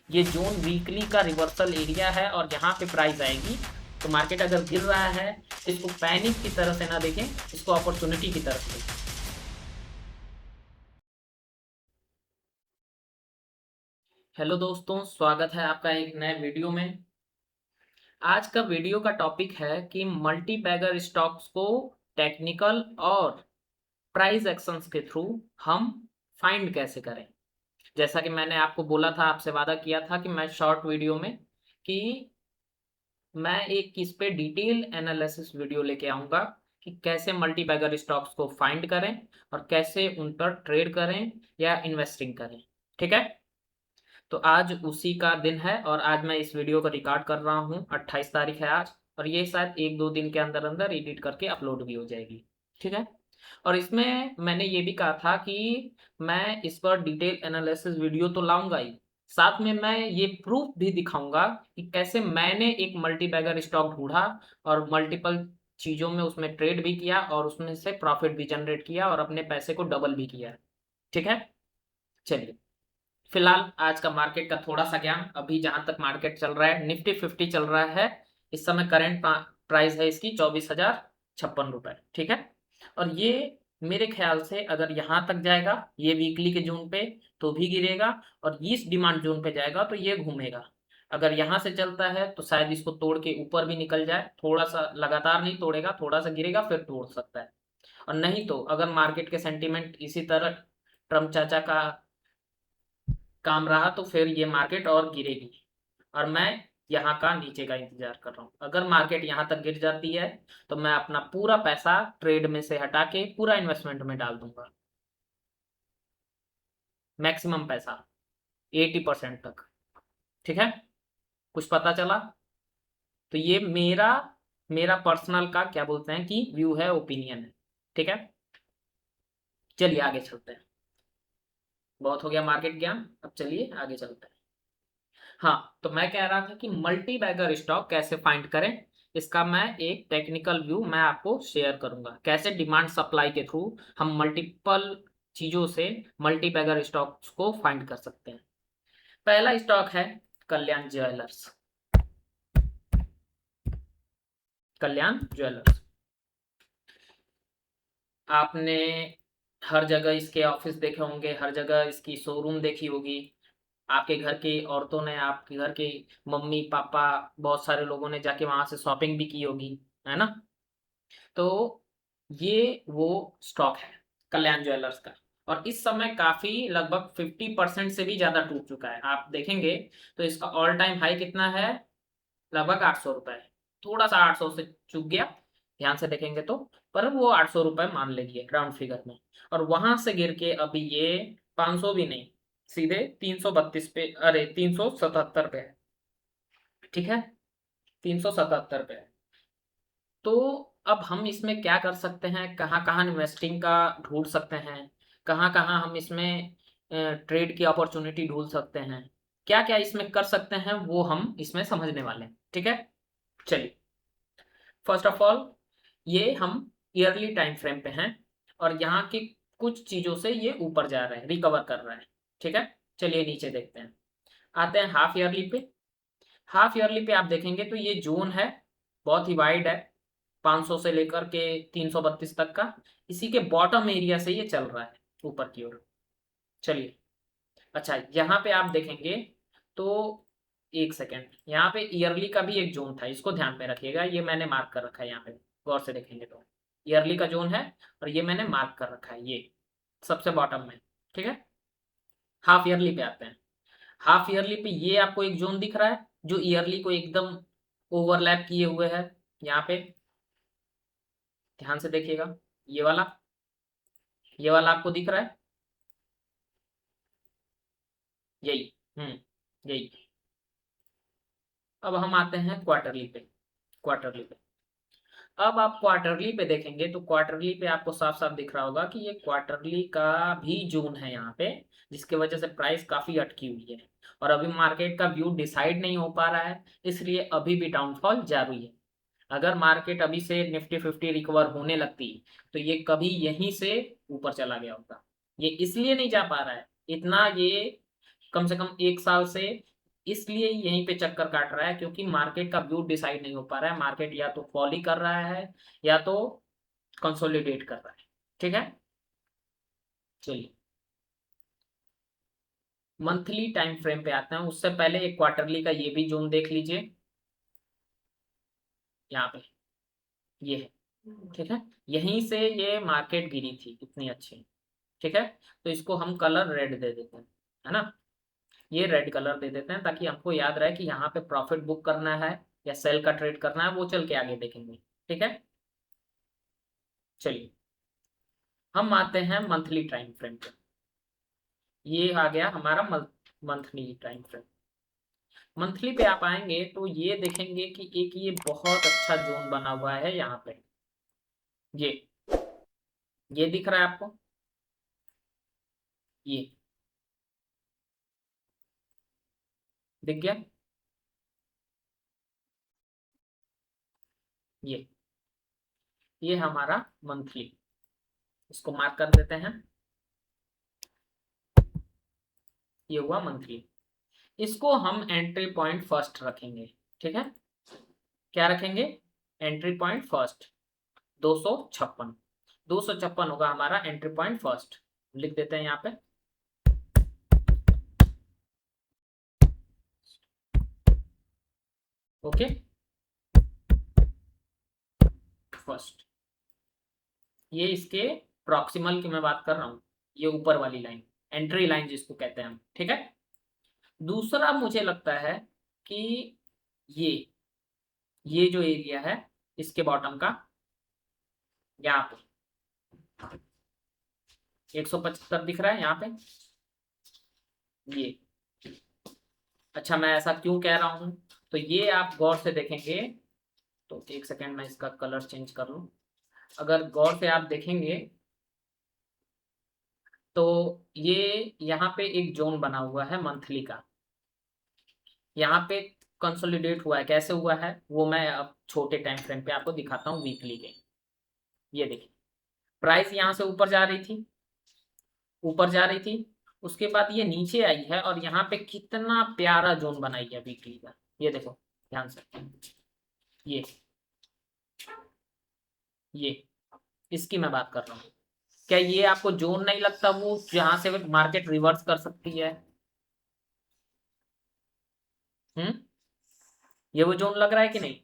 ये zone weekly का reversal area है और यहाँ पे प्राइस आएगी। तो मार्केट अगर गिर रहा है, इसको पैनिक की तरह से ना देखें, इसको अपॉर्चुनिटी की तरफ देखें। हेलो दोस्तों, स्वागत है आपका एक नए वीडियो में। आज का वीडियो का टॉपिक है कि मल्टी बैगर स्टॉक्स को टेक्निकल और प्राइस एक्शंस के थ्रू हम फाइंड कैसे करें। जैसा कि मैंने आपको बोला था, आपसे वादा किया था कि मैं शॉर्ट वीडियो में कि मैं एक इस पे डिटेल एनालिसिस वीडियो लेके आऊंगा कि कैसे मल्टी बैगर स्टॉक्स को फाइंड करें और कैसे उन पर ट्रेड करें या इन्वेस्टिंग करें। ठीक है, तो आज उसी का दिन है और आज मैं इस वीडियो को रिकॉर्ड कर रहा हूँ। 28 तारीख है आज, और ये शायद एक दो दिन के अंदर अंदर एडिट करके अपलोड भी हो जाएगी। ठीक है, और इसमें मैंने ये भी कहा था कि मैं इस पर डिटेल एनालिसिस वीडियो तो लाऊंगा ही, साथ में मैं ये प्रूफ भी दिखाऊंगा कि कैसे मैंने एक मल्टी बैगर स्टॉक ढूंढा और मल्टीपल चीज़ों में उसमें ट्रेड भी किया और उसमें से प्रॉफिट भी जनरेट किया और अपने पैसे को डबल भी किया। ठीक है, चलिए फिलहाल आज का मार्केट का थोड़ा सा ज्ञान। अभी जहां तक मार्केट चल रहा है, निफ्टी 50 चल रहा है। इस समय करंट प्राइस है इसकी 24,056 रुपए। ठीक है, और ये मेरे ख्याल से अगर यहां तक जाएगा ये वीकली के जोन पे तो भी गिरेगा, और इस डिमांड जोन पे जाएगा तो ये घूमेगा। अगर यहां से चलता है तो शायद इसको तोड़ के ऊपर भी निकल जाए, थोड़ा सा लगातार नहीं तोड़ेगा, थोड़ा सा गिरेगा फिर तोड़ सकता है। और नहीं तो अगर मार्केट के सेंटीमेंट इसी तरह ट्रम्प चाचा का काम रहा तो फिर ये मार्केट और गिरेगी। और मैं यहाँ का नीचे का इंतजार कर रहा हूँ। अगर मार्केट यहाँ तक गिर जाती है तो मैं अपना पूरा पैसा ट्रेड में से हटा के पूरा इन्वेस्टमेंट में डाल दूंगा, मैक्सिमम पैसा 80% तक। ठीक है, कुछ पता चला? तो ये मेरा मेरा पर्सनल का क्या बोलते हैं कि व्यू है, ओपिनियन है। ठीक है, चलिए आगे चलते हैं। बहुत हो गया मार्केट ज्ञान, अब चलिए आगे चलते हैं। हाँ, तो मैं कह रहा था कि मल्टी बैगर स्टॉक कैसे फाइंड करें, इसका मैं एक टेक्निकल व्यू मैं आपको शेयर करूंगा। कैसे डिमांड सप्लाई के थ्रू हम मल्टीपल चीजों से मल्टी बैगर स्टॉक्स को फाइंड कर सकते हैं। पहला स्टॉक है कल्याण ज्वेलर्स। कल्याण ज्वेलर्स, आपने हर जगह इसके ऑफिस देखे होंगे, हर जगह इसकी शोरूम देखी होगी। आपके घर की औरतों ने, आपके घर के मम्मी पापा, बहुत सारे लोगों ने जाके वहां से शॉपिंग भी की होगी, है ना। तो ये वो स्टॉक है कल्याण ज्वेलर्स का। और इस समय काफी लगभग 50% से भी ज्यादा टूट चुका है। आप देखेंगे तो इसका ऑल टाइम हाई कितना है, लगभग 800 रुपए। थोड़ा सा 800 से चूक गया, ध्यान से देखेंगे तो, पर वो 800 रुपए मान लीजिए राउंड फिगर में। और वहां से गिर के अभी ये 500 भी नहीं, सीधे 332 पे, अरे 377 पे है। ठीक है, 377 पे है। तो अब हम इसमें क्या कर सकते हैं, कहाँ कहाँ इन्वेस्टिंग का ढूंढ सकते हैं, कहाँ कहाँ हम इसमें ट्रेड की अपॉर्चुनिटी ढूंढ सकते हैं, क्या क्या इसमें कर सकते हैं, वो हम इसमें समझने वाले हैं। ठीक है, चलिए फर्स्ट ऑफ ऑल ये हम ईयरली टाइम फ्रेम पे हैं और यहाँ की कुछ चीज़ों से ये ऊपर जा रहा है, रिकवर कर रहा है। ठीक है, चलिए नीचे देखते हैं। आते हैं हाफ ईयरली पे। हाफ ईयरली पे आप देखेंगे तो ये जोन है, बहुत ही वाइड है, 500 से लेकर के 332 तक का। इसी के बॉटम एरिया से ये चल रहा है ऊपर की ओर। चलिए, अच्छा यहाँ पे आप देखेंगे तो एक सेकेंड, यहाँ पे ईयरली का भी एक जोन था, इसको ध्यान में रखिएगा। ये मैंने मार्क कर रखा है यहाँ पे, गौर से देखेंगे तो ईयरली का जोन है और ये मैंने मार्क कर रखा है, ये सबसे बॉटम में। ठीक है, हाफ ईयरली पे आते हैं। हाफ ईयरली पे ये आपको एक जोन दिख रहा है जो ईयरली को एकदम ओवरलैप किए हुए है। यहाँ पे ध्यान से देखिएगा, ये वाला आपको दिख रहा है, यही। यही। अब हम आते हैं क्वार्टरली पे। क्वार्टरली पे, अब आप क्वार्टरली पे देखेंगे तो क्वार्टरली पे आपको साफ साफ दिख रहा होगा कि ये क्वार्टरली का भी जोन है यहाँ पे, जिसकी वजह से प्राइस काफी अटकी हुई है और अभी मार्केट का व्यू डिसाइड नहीं हो पा रहा है, इसलिए अभी भी डाउनफॉल जारी है। अगर मार्केट अभी से निफ्टी 50 रिकवर होने लगती तो ये कभी यहीं से ऊपर चला गया होता। ये इसलिए नहीं जा पा रहा है इतना, ये कम से कम 1 साल से इसलिए यहीं पे चक्कर काट रहा है, क्योंकि मार्केट का व्यू डिसाइड नहीं हो पा रहा है। मार्केट या तो फॉल ही कर रहा है या तो कंसोलिडेट कर रहा है। ठीक है, चलिए मंथली टाइम फ्रेम पे आते हैं। उससे पहले एक क्वार्टरली का ये भी जोन देख लीजिए, यहाँ पे ये है। ठीक है, यहीं से ये मार्केट गिरी थी इतनी अच्छी। ठीक है, तो इसको हम कलर रेड दे देते हैं, है ना। ये रेड कलर दे देते हैं ताकि हमको याद रहे कि यहाँ पे प्रॉफिट बुक करना है या सेल का ट्रेड करना है, वो चल के आगे देखेंगे। ठीक है, चलिए हम आते हैं मंथली टाइम फ्रेम पे। ये आ गया हमारा मंथली टाइम फ्रेम। मंथली पे आप आएंगे तो ये देखेंगे कि एक ये बहुत अच्छा जोन बना हुआ है यहाँ पे। ये दिख रहा है आपको, ये दिख गया। ये हमारा मंथली, इसको मार्क कर देते हैं। ये हुआ मंथली। इसको हम एंट्री पॉइंट फर्स्ट रखेंगे। ठीक है, क्या रखेंगे? Entry point first 256। 256 होगा हमारा एंट्री पॉइंट फर्स्ट। लिख देते हैं यहाँ पे। Okay, first. ये इसके प्रॉक्सिमल की मैं बात कर रहा हूँ, ये ऊपर वाली लाइन एंट्री लाइन जिसको कहते हैं हम। ठीक है, दूसरा मुझे लगता है कि ये ये जो एरिया है इसके बॉटम का, यहाँ पे 175 दिख रहा है यहाँ पे। ये अच्छा, मैं ऐसा क्यों कह रहा हूँ, तो ये आप गौर से देखेंगे तो एक सेकेंड मैं इसका कलर चेंज कर लूँ। अगर गौर से आप देखेंगे तो ये यहाँ पे एक जोन बना हुआ है मंथली का, यहाँ पे कंसोलिडेट हुआ है। कैसे हुआ है वो मैं अब छोटे टाइम फ्रेम पे आपको दिखाता हूँ, वीकली के। ये देखिए, प्राइस यहाँ से ऊपर जा रही थी, ऊपर जा रही थी, उसके बाद ये नीचे आई है और यहाँ पे कितना प्यारा जोन बनाई है वीकली का। ये देखो ध्यान से, ये ये इसकी मैं बात कर रहा हूँ। क्या ये आपको जोन नहीं लगता वो जहां से मार्केट रिवर्स कर सकती है? हम्म, ये वो जोन लग रहा है कि नहीं?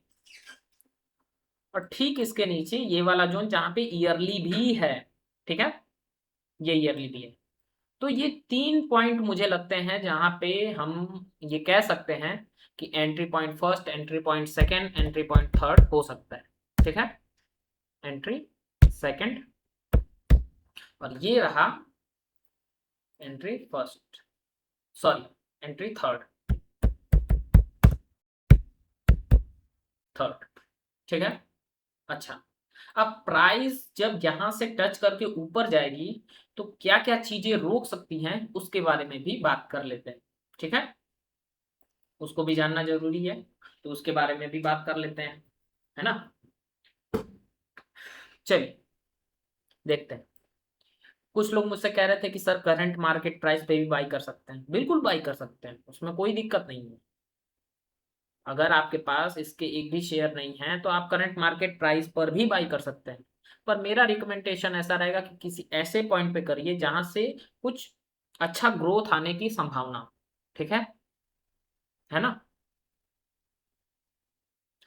और ठीक इसके नीचे ये वाला जोन जहां पे ईयरली भी है। ठीक है, ये ईयरली भी है। तो ये 3 पॉइंट मुझे लगते हैं जहां पे हम ये कह सकते हैं कि entry point first, entry point second, entry point third हो सकता है। ठीक है, एंट्री सेकंड, और ये रहा entry first, sorry entry third. Third, ठीक है। अच्छा, अब प्राइस जब यहां से टच करके ऊपर जाएगी तो क्या क्या चीजें रोक सकती हैं उसके बारे में भी बात कर लेते हैं। ठीक है, उसको भी जानना जरूरी है, तो उसके बारे में भी बात कर लेते हैं, है ना। चलिए देखते हैं। कुछ लोग मुझसे कह रहे थे कि सर करंट मार्केट प्राइस पे भी बाई कर सकते हैं। बिल्कुल बाई कर सकते हैं, उसमें कोई दिक्कत नहीं है। अगर आपके पास इसके एक भी शेयर नहीं है तो आप करंट मार्केट प्राइस पर भी बाई कर सकते हैं। पर मेरा रिकमेंडेशन ऐसा रहेगा कि किसी ऐसे पॉइंट पे करिए जहां से कुछ अच्छा ग्रोथ आने की संभावना हो। ठीक है ना।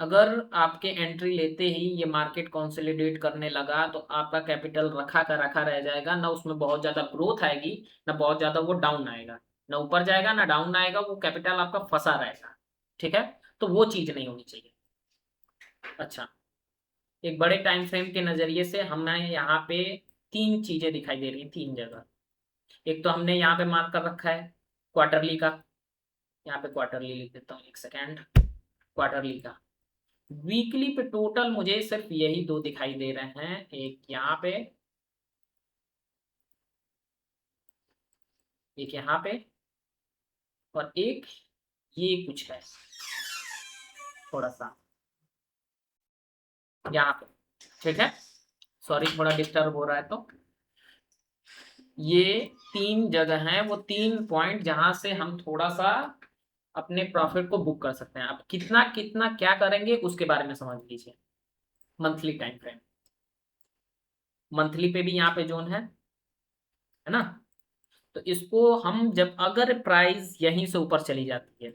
अगर आपके एंट्री लेते ही ये मार्केट कंसोलिडेट करने लगा तो आपका कैपिटल रखा का रखा रह जाएगा, ना उसमें बहुत ज्यादा ग्रोथ आएगी, ना बहुत ज्यादा वो डाउन आएगा, ना ऊपर जाएगा ना डाउन आएगा, वो कैपिटल आपका फंसा रहेगा। ठीक है, तो वो चीज नहीं होनी चाहिए। अच्छा, एक बड़े टाइम फ्रेम के नजरिए से हमें यहाँ पे तीन चीजें दिखाई दे रही हैं, तीन जगह। एक तो हमने यहाँ पे मार्क कर रखा है क्वार्टरली का, यहाँ पे क्वार्टरली लिख देता हूँ, एक सेकेंड। क्वार्टरली का, वीकली पे टोटल मुझे सिर्फ यही दो दिखाई दे रहे हैं, एक यहाँ पे, एक यहाँ पे, और एक ये कुछ है थोड़ा सा यहाँ पे। ठीक है, सॉरी थोड़ा डिस्टर्ब हो रहा है। तो ये तीन जगह हैं, वो 3 पॉइंट जहां से हम थोड़ा सा अपने प्रॉफिट को बुक कर सकते हैं। अब कितना कितना क्या करेंगे उसके बारे में समझ लीजिए। मंथली टाइम फ्रेम, मंथली पे भी यहाँ पे जोन है ना। तो इसको हम जब अगर प्राइस यहीं से ऊपर चली जाती है,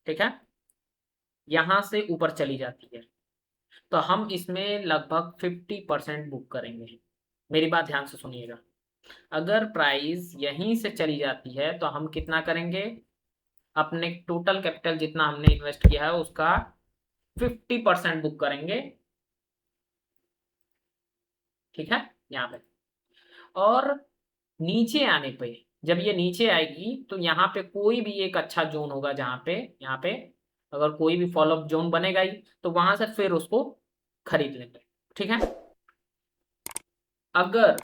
ठीक है, यहां से ऊपर चली जाती है, तो हम इसमें लगभग 50% बुक करेंगे। मेरी बात ध्यान से सुनिएगा। अगर प्राइस यहीं से चली जाती है तो हम कितना करेंगे, अपने टोटल कैपिटल जितना हमने इन्वेस्ट किया है उसका 50% बुक करेंगे, ठीक है, यहाँ पे। और नीचे आने पे, जब ये नीचे आएगी तो यहाँ पे कोई भी एक अच्छा जोन होगा, जहाँ पे यहाँ पे अगर कोई भी फॉलोअप जोन बनेगा ही तो वहां से फिर उसको खरीद लेंगे, ठीक है। अगर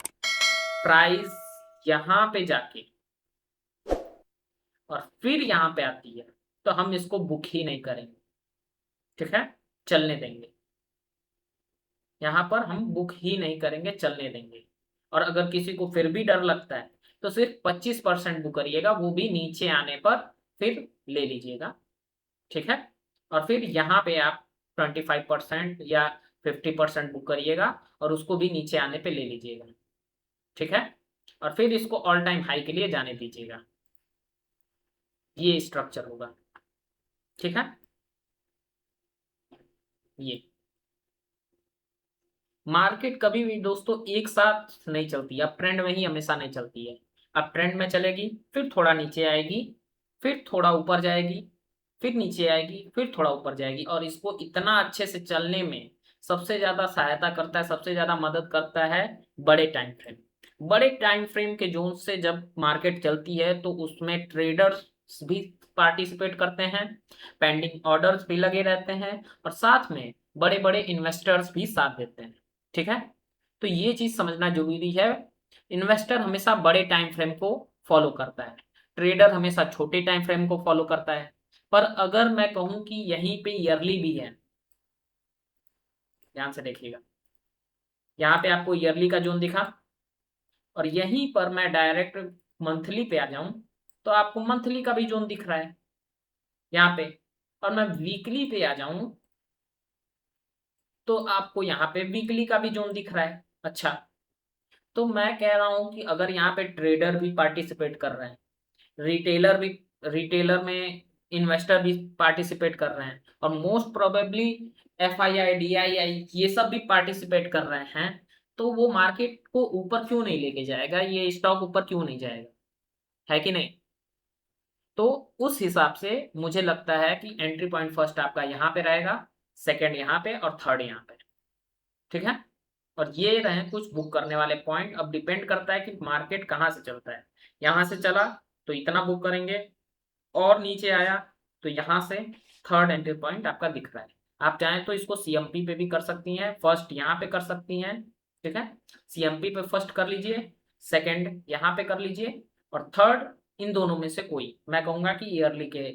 प्राइस यहाँ पे जाके और फिर यहाँ पे आती है तो हम इसको बुक ही नहीं करेंगे, ठीक है, चलने देंगे। यहाँ पर हम बुक ही नहीं करेंगे, चलने देंगे। और अगर किसी को फिर भी डर लगता है तो सिर्फ 25% बुक करिएगा, वो भी नीचे आने पर फिर ले लीजिएगा, ठीक है। और फिर यहाँ पे आप 25% या 50% बुक करिएगा और उसको भी नीचे आने पे ले लीजिएगा, ठीक है। और फिर इसको ऑल टाइम हाई के लिए जाने दीजिएगा। ये स्ट्रक्चर होगा, ठीक है। ये मार्केट कभी भी दोस्तों एक साथ नहीं चलती, अब ट्रेंड में ही हमेशा नहीं चलती है। अब ट्रेंड में चलेगी, फिर थोड़ा नीचे आएगी, फिर थोड़ा ऊपर जाएगी, फिर नीचे आएगी, फिर थोड़ा ऊपर जाएगी। और इसको इतना अच्छे से चलने में सबसे ज्यादा सहायता करता है, सबसे ज्यादा मदद करता है बड़े टाइम फ्रेम। बड़े टाइम फ्रेम के जोन से जब मार्केट चलती है तो उसमें ट्रेडर्स भी पार्टिसिपेट करते हैं, पेंडिंग ऑर्डर्स भी लगे रहते हैं, और साथ में बड़े बड़े इन्वेस्टर्स भी साथ देते हैं, ठीक है। तो ये चीज समझना जरूरी है। इन्वेस्टर हमेशा बड़े टाइम फ्रेम को फॉलो करता है, ट्रेडर हमेशा छोटे टाइम फ्रेम को फॉलो करता है। पर अगर मैं कहूं कि यहीं पे ईयरली भी है, ध्यान से देखिएगा, यहाँ पे आपको ईयरली का जोन दिखा, और यहीं पर मैं डायरेक्ट मंथली पे आ जाऊं तो आपको मंथली का भी जोन दिख रहा है यहाँ पे। और मैं वीकली पे आ जाऊं तो आपको यहाँ पे वीकली का भी जोन दिख रहा है। अच्छा, तो मैं कह रहा हूं कि अगर यहाँ पे ट्रेडर भी पार्टिसिपेट कर रहे हैं, रिटेलर भी, रिटेलर में इन्वेस्टर भी पार्टिसिपेट कर रहे हैं, और मोस्ट प्रोबेबली FII DII ये सब भी पार्टिसिपेट कर रहे हैं, तो वो मार्केट को ऊपर क्यों नहीं लेके जाएगा, ये स्टॉक ऊपर क्यों नहीं जाएगा, है कि नहीं। तो उस हिसाब से मुझे लगता है कि एंट्री पॉइंट फर्स्ट आपका यहाँ पे रहेगा, सेकंड यहाँ पे, और थर्ड यहाँ पे, ठीक है। और ये रहे कुछ बुक करने वाले पॉइंट। अब डिपेंड करता है कि मार्केट कहाँ से चलता है। यहाँ से चला तो इतना बुक करेंगे, और नीचे आया तो यहाँ से थर्ड एंट्री पॉइंट आपका दिख रहा है। आप चाहें तो इसको CMP पे भी कर सकती हैं, फर्स्ट यहाँ पे कर सकती हैं, ठीक है। CMP पे फर्स्ट कर लीजिए, सेकंड यहाँ पे कर लीजिए, और थर्ड इन दोनों में से कोई, मैं कहूंगा कि ईयरली के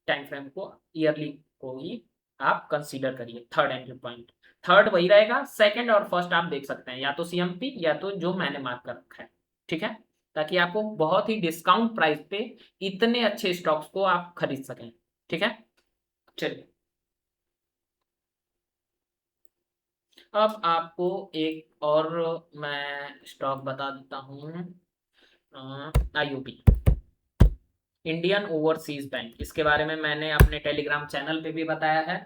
टाइम फ्रेम को, ईयरली को ही आप कंसीडर करिए थर्ड एंट्री पॉइंट। थर्ड वही रहेगा, सेकंड और फर्स्ट आप देख सकते हैं, या तो CMP या तो जो मैंने मार्क कर रखा है, ठीक है, ताकि आपको बहुत ही डिस्काउंट प्राइस पे इतने अच्छे स्टॉक्स को आप खरीद सकें, ठीक है। चलिए, अब आपको एक और मैं स्टॉक बता देता हूँ, IOB, इंडियन ओवरसीज बैंक। इसके बारे में मैंने अपने टेलीग्राम चैनल पे भी बताया है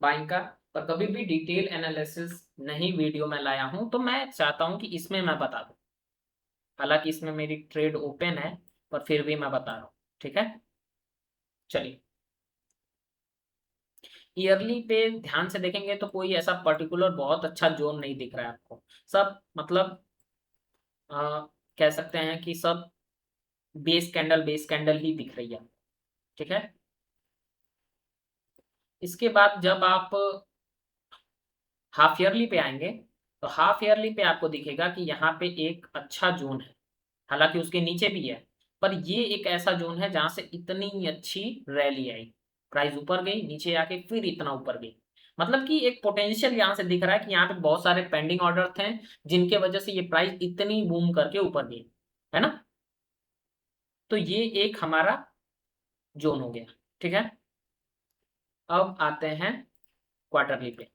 बाइंग का, पर कभी भी डिटेल एनालिसिस नहीं वीडियो में लाया हूं, तो मैं चाहता हूं कि इसमें मैं बता दूं। हालांकि इसमें मेरी ट्रेड ओपन है, पर फिर भी मैं बता रहा हूं, ठीक है। चलिए, ईयरली पे ध्यान से देखेंगे तो कोई ऐसा पर्टिकुलर बहुत अच्छा जोन नहीं दिख रहा है आपको। सब मतलब कह सकते हैं कि सब बेस कैंडल ही दिख रही है, ठीक है। इसके बाद जब आप हाफ ईयरली पे आएंगे तो हाफ ईयरली पे आपको दिखेगा कि यहाँ पे एक अच्छा जोन है, हालांकि उसके नीचे भी है, पर ये एक ऐसा जोन है जहां से इतनी अच्छी रैली आई, प्राइस ऊपर गई, नीचे आके फिर इतना ऊपर गई। मतलब कि एक पोटेंशियल यहाँ से दिख रहा है कि यहाँ पे बहुत सारे पेंडिंग ऑर्डर थे जिनके वजह से ये प्राइस इतनी बूम करके ऊपर गई, है ना। तो ये एक हमारा जोन हो गया, ठीक है। अब आते हैं क्वार्टरली पे,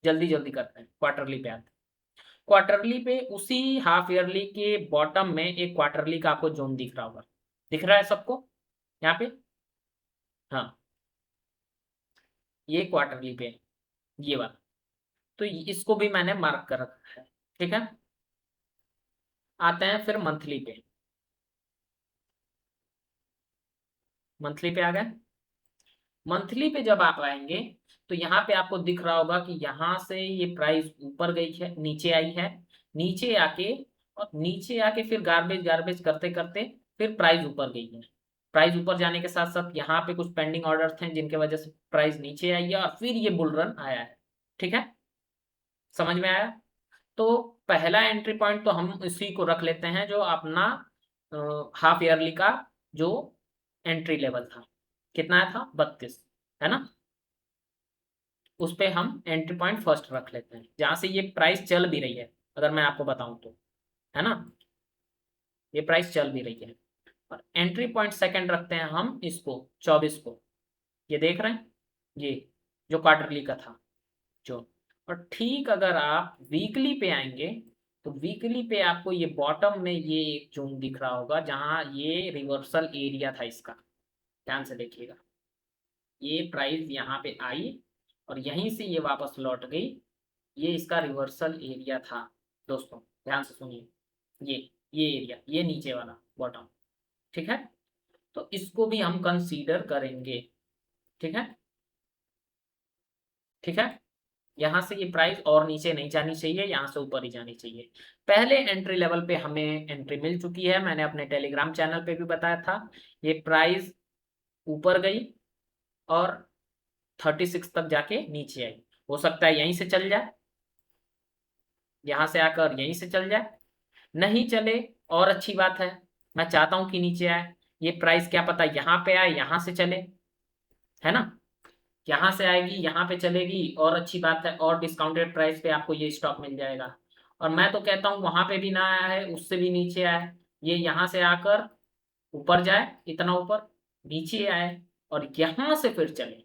जल्दी जल्दी करते हैं, क्वार्टरली पे आते हैं। क्वार्टरली पे उसी हाफ ईयरली के बॉटम में एक क्वार्टरली का आपको जोन दिख रहा होगा, दिख रहा है सबको यहाँ पे? हाँ, ये क्वार्टरली पे है, ये वाला। तो इसको भी मैंने मार्क कर रखा है, ठीक है। आते हैं फिर मंथली पे, मंथली पे आ गए। मंथली पे जब आप आएंगे तो यहाँ पे आपको दिख रहा होगा कि यहाँ से ये प्राइस ऊपर गई है, नीचे आई है, नीचे आके, और नीचे आके फिर गार्बेज गार्बेज करते करते फिर प्राइस ऊपर गई है। प्राइस ऊपर जाने के साथ साथ यहाँ पे कुछ पेंडिंग ऑर्डर्स थे जिनके वजह से प्राइस नीचे आई है, और फिर ये बुल रन आया है, ठीक है। समझ में आया? तो पहला एंट्री पॉइंट तो हम इसी को रख लेते हैं, जो अपना हाफ ईयरली का जो एंट्री लेवल था, कितना था? 32, है ना। उस पे हम एंट्री पॉइंट फर्स्ट रख लेते हैं, जहां से ये प्राइस चल भी रही है, अगर मैं आपको बताऊं तो, है ना, ये प्राइस चल भी रही है। और एंट्री पॉइंट सेकंड रखते हैं हम इसको, 24 को, ये देख रहे हैं, ये जो क्वार्टरली का था जो। और ठीक अगर आप वीकली पे आएंगे तो वीकली पे आपको ये बॉटम में ये एक जोन दिख रहा होगा, जहां ये रिवर्सल एरिया था इसका, ध्यान से देखिएगा। ये प्राइस यहाँ पे आई और यहीं से ये वापस लौट गई, ये इसका रिवर्सल एरिया था दोस्तों, ध्यान से सुनिए। ये ये एरिया, ये नीचे वाला बॉटम, ठीक है। तो इसको भी हम कंसीडर करेंगे, ठीक है, ठीक है। यहाँ से ये प्राइस और नीचे नहीं जानी चाहिए, यहाँ से ऊपर ही जानी चाहिए। पहले एंट्री लेवल पे हमें एंट्री मिल चुकी है, मैंने अपने टेलीग्राम चैनल पे भी बताया था। ये प्राइस ऊपर गई और 36 तक जाके नीचे आई, हो सकता है यहीं से चल जाए, यहाँ से आकर यहीं से चल जाए, नहीं चले और अच्छी बात है, मैं चाहता हूं कि नीचे आए। ये प्राइस क्या पता यहाँ पे आए, यहाँ से चले, है ना, यहाँ से आएगी यहाँ पे चलेगी और अच्छी बात है, और डिस्काउंटेड प्राइस पे आपको ये स्टॉक मिल जाएगा। और मैं तो कहता हूँ वहां पे भी ना आया है, उससे भी नीचे आए, ये यहाँ से आकर ऊपर जाए, इतना ऊपर, नीचे आए और यहाँ से फिर चले,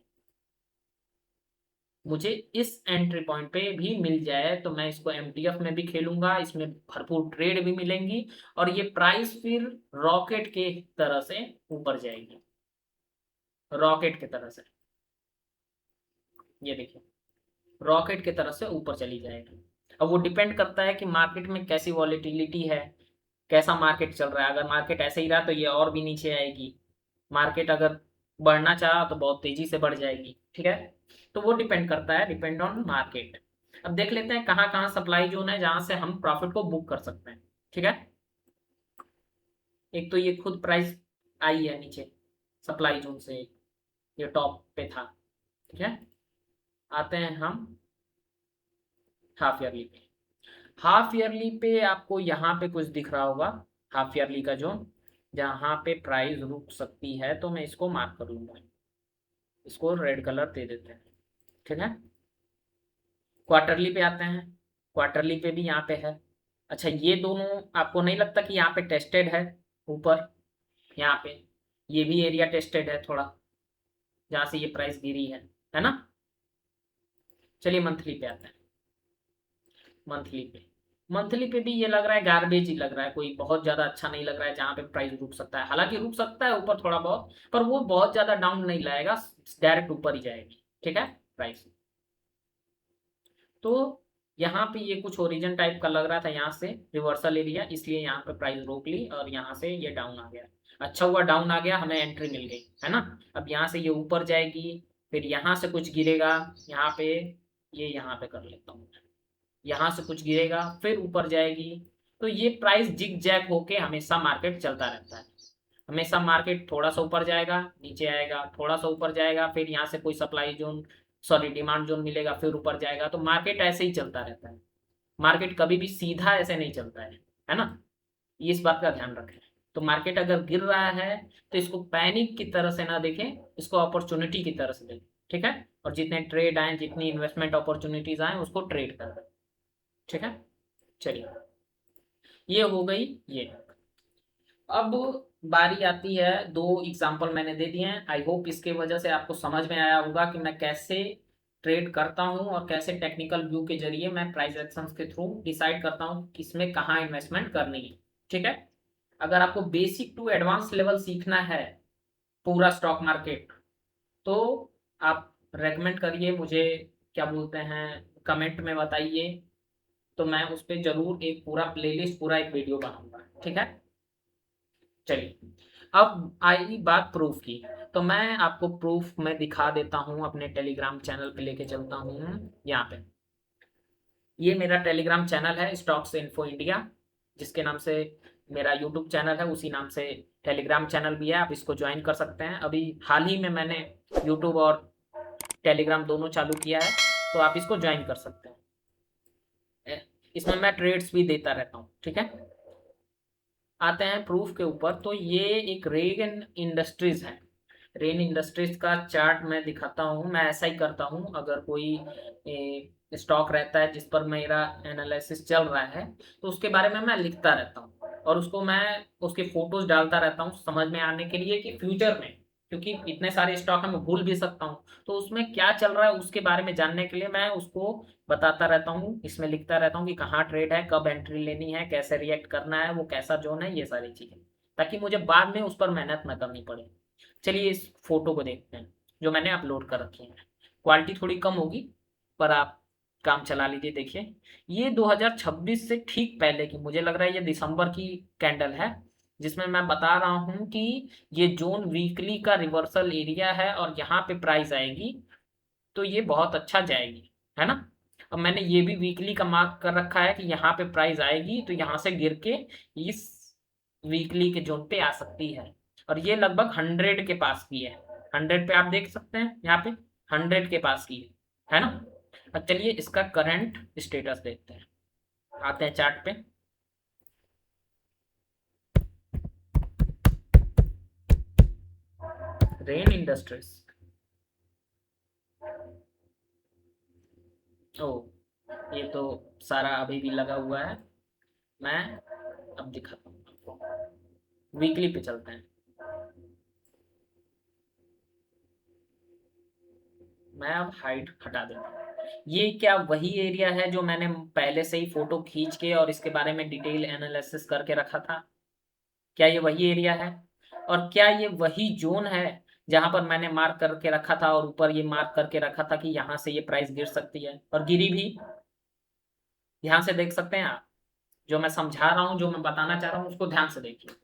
मुझे इस एंट्री पॉइंट पे भी मिल जाए तो मैं इसको एमटीएफ में भी खेलूंगा, इसमें भरपूर ट्रेड भी मिलेंगी, और ये प्राइस फिर रॉकेट के तरह से ऊपर जाएगी, रॉकेट की तरह से, ये देखिए, रॉकेट की तरह से ऊपर चली जाएगी। अब वो डिपेंड करता है कि मार्केट में कैसी वॉलेटिलिटी है, कैसा मार्केट चल रहा है। अगर मार्केट ऐसे ही रहा तो ये और भी नीचे आएगी, मार्केट अगर बढ़ना चाहा तो बहुत तेजी से बढ़ जाएगी, ठीक है। तो वो डिपेंड करता है, डिपेंड ऑन मार्केट। अब देख लेते हैं कहाँ कहाँ सप्लाई जोन है जहां से हम प्रॉफिट को बुक कर सकते हैं, ठीक है। एक तो ये खुद प्राइस आई है नीचे सप्लाई जोन से, ये टॉप पे था, ठीक है। आते हैं हम हाफ ईयरली पे। हाफ ईयरली पे आपको यहाँ पे कुछ दिख रहा होगा, हाफ ईयरली का जोन, जहाँ पे प्राइस रुक सकती है, तो मैं इसको मार्क कर लूंगा, इसको रेड कलर दे देते हैं, ठीक है। क्वार्टरली पे आते हैं, क्वार्टरली पे भी यहाँ पे है। अच्छा, ये दोनों आपको नहीं लगता कि यहाँ पे टेस्टेड है ऊपर, यहाँ पे ये भी एरिया टेस्टेड है थोड़ा, जहाँ से ये प्राइस गिरी है ना। चलिए मंथली पे आते हैं। मंथली पे, मंथली पे भी ये लग रहा है गार्बेज ही लग रहा है, कोई बहुत ज्यादा अच्छा नहीं लग रहा है, जहाँ पे प्राइस रुक सकता है, हालांकि रुक सकता है ऊपर थोड़ा बहुत, पर वो बहुत ज्यादा डाउन नहीं लाएगा, डायरेक्ट ऊपर ही जाएगी, ठीक है प्राइस। तो यहाँ पे ये कुछ ओरिजिन टाइप का लग रहा था, यहाँ से रिवर्सल एरिया, इसलिए यहाँ पे प्राइस रोक ली और यहाँ से ये डाउन आ गया। अच्छा हुआ डाउन आ गया, हमें एंट्री मिल गई, है ना। अब यहाँ से ये ऊपर जाएगी, फिर यहाँ से कुछ गिरेगा, यहाँ पे, ये यहाँ पे कर लेता हूँ, यहाँ से कुछ गिरेगा फिर ऊपर जाएगी। तो ये प्राइस जिग जैग होके हमेशा मार्केट चलता रहता है, हमेशा मार्केट थोड़ा सा ऊपर जाएगा, नीचे आएगा, थोड़ा सा ऊपर जाएगा, फिर यहाँ से कोई supply zone, sorry demand zone मिलेगा, फिर ऊपर जाएगा। तो मार्केट ऐसे ही चलता रहता है, मार्केट कभी भी सीधा ऐसे नहीं चलता है ना, ये इस बात का ध्यान रखें। तो मार्केट अगर गिर रहा है तो इसको पैनिक की तरह से ना देखें, इसको अपॉर्चुनिटी की तरह से देखें, ठीक है। और जितने ट्रेड आए, जितनी इन्वेस्टमेंट अपॉर्चुनिटीज आए, उसको ट्रेड करें, ठीक है। चलिए, ये हो गई ये। अब बारी आती है, दो एग्जाम्पल मैंने दे दिए हैं। आई होप इसके वजह से आपको समझ में आया होगा कि मैं कैसे ट्रेड करता हूं और कैसे टेक्निकल व्यू के जरिए मैं प्राइस एक्शंस के थ्रू डिसाइड करता हूं किसमें कहाँ इन्वेस्टमेंट करनी है। ठीक है। अगर आपको बेसिक टू एडवांस लेवल सीखना है पूरा स्टॉक मार्केट, तो आप रेकमेंड करिए मुझे, क्या बोलते हैं, कमेंट में बताइए, तो मैं उस पर जरूर एक पूरा प्लेलिस्ट, पूरा एक वीडियो बनाऊंगा। ठीक है। चलिए, अब आई बात प्रूफ की। तो मैं आपको प्रूफ में दिखा देता हूँ, अपने टेलीग्राम चैनल पे लेके चलता हूँ। यहाँ पे ये मेरा टेलीग्राम चैनल है, स्टॉक्स इन्फो इंडिया, जिसके नाम से मेरा यूट्यूब चैनल है, उसी नाम से टेलीग्राम चैनल भी है। आप इसको ज्वाइन कर सकते हैं। अभी हाल ही में मैंने यूट्यूब और टेलीग्राम दोनों चालू किया है, तो आप इसको ज्वाइन कर सकते हैं। इसमें मैं ट्रेड्स भी देता रहता हूँ। ठीक है। आते हैं प्रूफ के ऊपर। तो ये एक रेन इंडस्ट्रीज है। रेन इंडस्ट्रीज का चार्ट मैं दिखाता हूँ। मैं ऐसा ही करता हूँ, अगर कोई स्टॉक रहता है जिस पर मेरा एनालिसिस चल रहा है, तो उसके बारे में मैं लिखता रहता हूँ और उसको मैं उसके फोटोज डालता रहता हूँ समझ में आने के लिए कि फ्यूचर में, क्योंकि इतने सारे स्टॉक है मैं भूल भी सकता हूँ, तो उसमें क्या चल रहा है उसके बारे में जानने के लिए मैं उसको बताता रहता हूँ, इसमें लिखता रहता हूँ कि कहाँ ट्रेड है, कब एंट्री लेनी है, कैसे रिएक्ट करना है, वो कैसा जोन है, ये सारी चीजें, ताकि मुझे बाद में उस पर मेहनत न करनी पड़े। चलिए इस फोटो को देखते हैं जो मैंने अपलोड कर रखी है। क्वालिटी थोड़ी कम होगी, पर आप काम चला लीजिए। देखिए, ये 2026 से ठीक पहले की, मुझे लग रहा है ये दिसंबर की कैंडल है, जिसमें मैं बता रहा हूं कि ये जोन वीकली का रिवर्सल एरिया है और यहाँ पे प्राइस आएगी तो ये बहुत अच्छा जाएगी, है ना। अब मैंने ये भी वीकली का मार्क कर रखा है कि यहाँ पे प्राइस आएगी तो यहाँ से गिर के इस वीकली के जोन पे आ सकती है। और ये लगभग 100 के पास की है। 100 पे आप देख सकते हैं, यहाँ पे 100 के पास की है ना। अब चलिए इसका करंट स्टेटस देखते हैं। आते हैं चार्ट पे। रेन इंडस्ट्रीज, ओ, ये तो सारा अभी भी लगा हुआ है। मैं अब दिखाता हूँ आपको, वीकली पे चलते हैं। मैं अब हाइट हटा देता हूँ। ये क्या वही एरिया है जो मैंने पहले से ही फोटो खींच के और इसके बारे में डिटेल एनालिसिस करके रखा था? क्या ये वही एरिया है? और क्या ये वही जोन है जहां पर मैंने मार्क करके रखा था और ऊपर ये मार्क करके रखा था कि यहां से ये प्राइस गिर सकती है, और गिरी भी? ध्यान से देख सकते हैं आप, जो मैं समझा रहा हूँ, जो मैं बताना चाह रहा हूँ, उसको ध्यान से देखिए।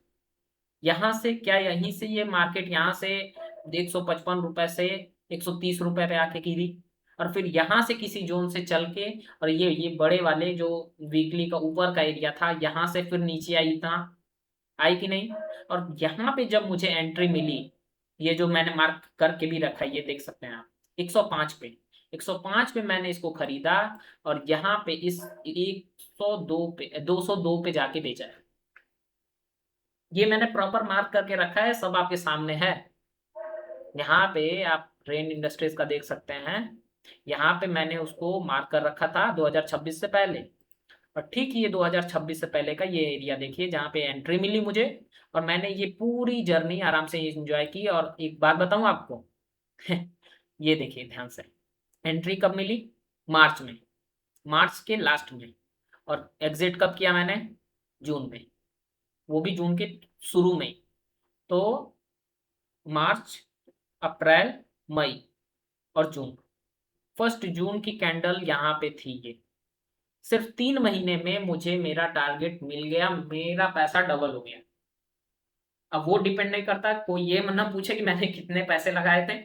यहाँ से क्या, यहीं से ये मार्केट यहाँ से 155 रुपए से 130 रुपए पे आके गिरी, और फिर यहाँ से किसी जोन से चल के, और ये बड़े वाले जो वीकली का ऊपर का एरिया था, यहाँ से फिर नीचे आई था, आई कि नहीं। और यहाँ पे जब मुझे एंट्री मिली, ये जो मैंने मार्क करके भी रखा है, ये देख सकते हैं आप, 105 पे, 105 पे मैंने इसको खरीदा, और यहाँ पे इस 102 पे, 202 पे जाके बेचा है। ये मैंने प्रॉपर मार्क करके रखा है, सब आपके सामने है। यहाँ पे आप रेन इंडस्ट्रीज का देख सकते हैं, यहाँ पे मैंने उसको मार्क कर रखा था 2026 से पहले। और ठीक ये 2026 से पहले का ये एरिया देखिए जहाँ पे एंट्री मिली मुझे, और मैंने ये पूरी जर्नी आराम से एंजॉय की। और एक बात बताऊं आपको, ये देखिए ध्यान से, एंट्री कब मिली? मार्च में, मार्च के लास्ट में। और एग्जिट कब किया मैंने? जून में, वो भी जून के शुरू में। तो मार्च, अप्रैल, मई और जून, 1 जून की कैंडल यहाँ पे थी ये। सिर्फ 3 महीने में मुझे मेरा टारगेट मिल गया, मेरा पैसा डबल हो गया। अब वो डिपेंड नहीं करता, कोई ये ना पूछे कि मैंने कितने पैसे लगाए थे।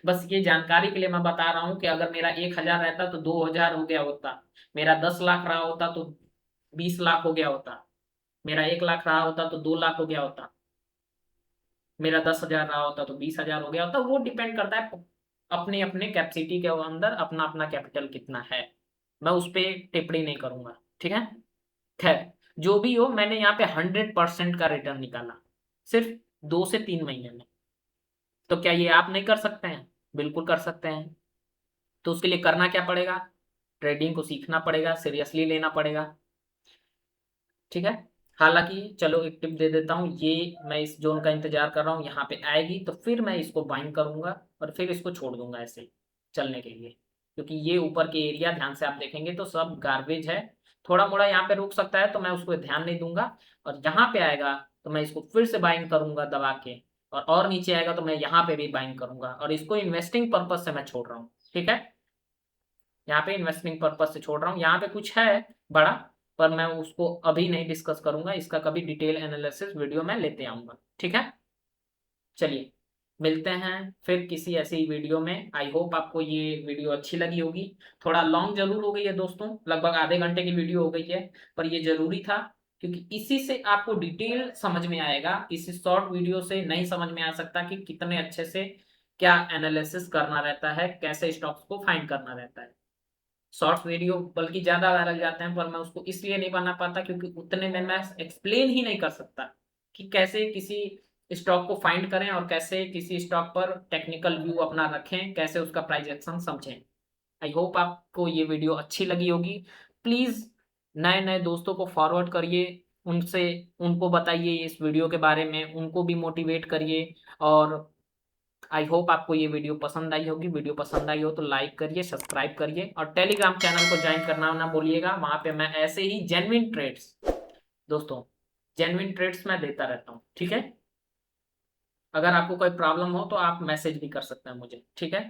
बस ये जानकारी के लिए मैं बता रहा हूँ कि अगर मेरा 1,000 रहता तो 2,000 हो गया होता, मेरा 10 लाख रहा होता तो 20 लाख हो गया होता, मेरा 1 लाख रहा होता तो 2 लाख हो गया होता, मेरा 10,000 रहा होता तो 20,000 हो गया होता। वो डिपेंड करता है अपने अपने कैपेसिटी के अंदर, अपना अपना कैपिटल कितना है। मैं उस पर टिप्पणी नहीं करूंगा। ठीक है। खैर, जो भी हो, मैंने यहाँ पे 100% का रिटर्न निकाला, सिर्फ 2 से 3 महीने में। तो क्या ये आप नहीं कर सकते हैं? बिल्कुल कर सकते हैं। तो उसके लिए करना क्या पड़ेगा? ट्रेडिंग को सीखना पड़ेगा, सीरियसली लेना पड़ेगा। ठीक है। हालांकि चलो एक टिप दे देता हूँ, ये मैं इस जोन का इंतजार कर रहा हूँ, यहाँ पे आएगी तो फिर मैं इसको बाइंड करूंगा और फिर इसको छोड़ दूंगा ऐसे ही चलने के लिए, क्योंकि ये ऊपर के एरिया ध्यान से आप देखेंगे तो सब गार्बेज है। थोड़ा मोड़ा यहाँ पे रुक सकता है तो मैं उसको ध्यान नहीं दूंगा, और यहाँ पे आएगा तो मैं इसको फिर से बाइंड करूंगा दबा के, और नीचे आएगा तो मैं यहाँ पे भी बाइंड करूंगा, और इसको इन्वेस्टिंग पर्पज से मैं छोड़ रहा हूँ। ठीक है, यहाँ पे इन्वेस्टिंग पर्पज से छोड़ रहा हूँ। यहाँ पे कुछ है बड़ा, पर मैं उसको अभी नहीं डिस्कस करूंगा, इसका कभी डिटेल एनालिसिस वीडियो में लेते आऊंगा। ठीक है, चलिए मिलते हैं फिर किसी ऐसी वीडियो में। आई होप आपको ये वीडियो अच्छी लगी होगी। थोड़ा लॉन्ग जरूर हो गई है दोस्तों, लगभग आधे घंटे की वीडियो हो गई है, पर ये जरूरी था, क्योंकि इसी से आपको डिटेल समझ में आएगा। इसी शॉर्ट वीडियो से नहीं समझ में आ सकता कि कितने अच्छे से क्या एनालिसिस करना रहता है, कैसे स्टॉक्स को फाइंड करना रहता है। शॉर्ट्स वीडियो बल्कि ज्यादा वायरल जाते हैं, पर मैं उसको इसलिए नहीं बना पाता क्योंकि उतने में मैं एक्सप्लेन ही नहीं कर सकता कि कैसे किसी स्टॉक को फाइंड करें और कैसे किसी स्टॉक पर टेक्निकल व्यू अपना रखें, कैसे उसका प्राइस एक्शन समझें। आई होप आपको ये वीडियो अच्छी लगी होगी। प्लीज नए नए दोस्तों को फॉरवर्ड करिए, उनसे उनको बताइए इस वीडियो के बारे में, उनको भी मोटिवेट करिए। और आई होप आपको ये वीडियो पसंद आई होगी। वीडियो पसंद आई हो तो लाइक करिए, सब्सक्राइब करिए, और टेलीग्राम चैनल को ज्वाइन करना ना भूलिएगा। वहां पे मैं ऐसे ही जेन्युइन ट्रेड्स, दोस्तों जेन्युइन ट्रेड्स मैं देता रहता हूँ। ठीक है, अगर आपको कोई प्रॉब्लम हो तो आप मैसेज भी कर सकते हैं मुझे। ठीक है।